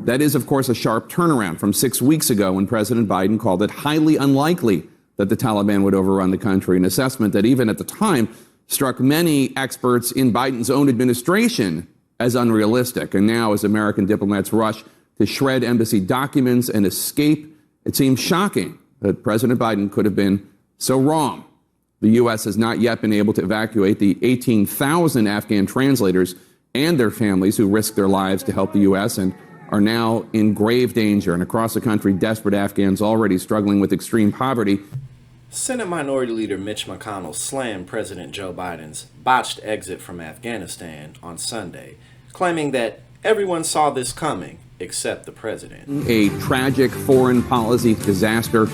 That is, of course, a sharp turnaround from 6 weeks ago when President Biden called it highly unlikely that the Taliban would overrun the country, an assessment that even at the time struck many experts in Biden's own administration as unrealistic. And now, as American diplomats rush to shred embassy documents and escape, it seems shocking that President Biden could have been so wrong. The U.S. has not yet been able to evacuate the 18,000 Afghan translators and their families who risked their lives to help the U.S. and are now in grave danger. And across the country, desperate Afghans already struggling with extreme poverty. Senate Minority Leader Mitch McConnell slammed President Joe Biden's botched exit from Afghanistan on Sunday, claiming that everyone saw this coming except the president. A tragic foreign policy disaster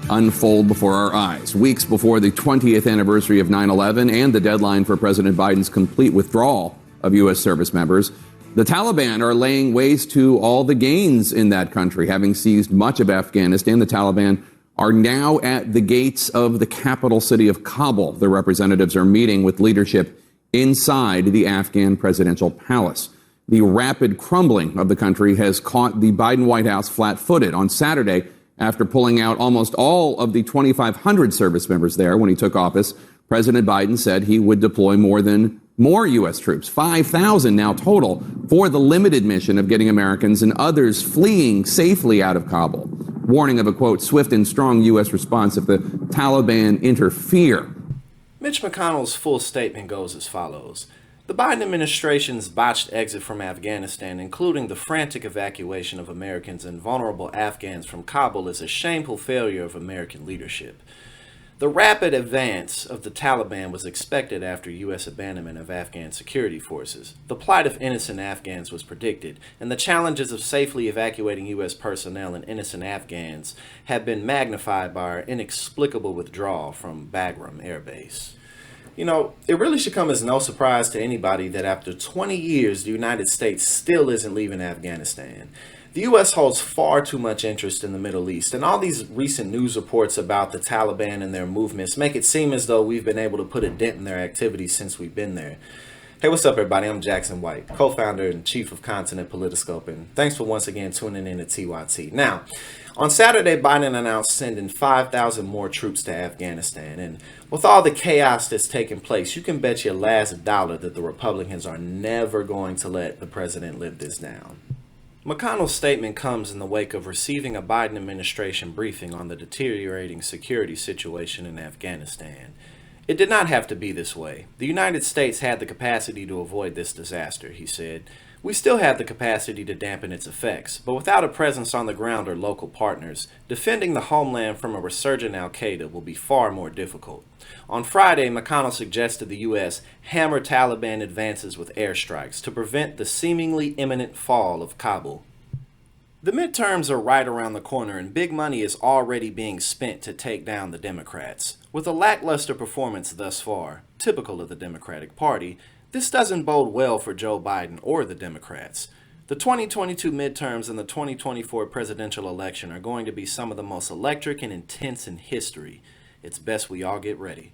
unfold before our eyes, weeks before the 20th anniversary of 9/11 and the deadline for President Biden's complete withdrawal of U.S. service members. The Taliban are laying waste to all the gains in that country, having seized much of Afghanistan. The Taliban are now at the gates of the capital city of Kabul. Their representatives are meeting with leadership inside the Afghan presidential palace. The rapid crumbling of the country has caught the Biden White House flat-footed. On Saturday, after pulling out almost all of the 2,500 service members there when he took office, President Biden said he would deploy more U.S. troops, 5,000 now total, for the limited mission of getting Americans and others fleeing safely out of Kabul, warning of a, quote, swift and strong U.S. response if the Taliban interfere. Mitch McConnell's full statement goes as follows. The Biden administration's botched exit from Afghanistan, including the frantic evacuation of Americans and vulnerable Afghans from Kabul, is a shameful failure of American leadership. The rapid advance of the Taliban was expected after U.S. abandonment of Afghan security forces. The plight of innocent Afghans was predicted, and the challenges of safely evacuating U.S. personnel and innocent Afghans have been magnified by our inexplicable withdrawal from Bagram Air Base. You know, it really should come as no surprise to anybody that after 20 years, the United States still isn't leaving Afghanistan. The U.S. holds far too much interest in the Middle East, and all these recent news reports about the Taliban and their movements make it seem as though we've been able to put a dent in their activities since we've been there. Hey, what's up, everybody? I'm Jackson White, co-founder and chief of content at Politiscope, and thanks for once again tuning in to TYT. Now, on Saturday, Biden announced sending 5,000 more troops to Afghanistan, and with all the chaos that's taking place, you can bet your last dollar that the Republicans are never going to let the president live this down. McConnell's statement comes in the wake of receiving a Biden administration briefing on the deteriorating security situation in Afghanistan. It did not have to be this way. The United States had the capacity to avoid this disaster, he said. We still have the capacity to dampen its effects, but without a presence on the ground or local partners, defending the homeland from a resurgent al-Qaeda will be far more difficult. On Friday, McConnell suggested the U.S. hammer Taliban advances with airstrikes to prevent the seemingly imminent fall of Kabul. The midterms are right around the corner, and big money is already being spent to take down the Democrats. With a lackluster performance thus far, typical of the Democratic Party, this doesn't bode well for Joe Biden or the Democrats. The 2022 midterms and the 2024 presidential election are going to be some of the most electric and intense in history. It's best we all get ready.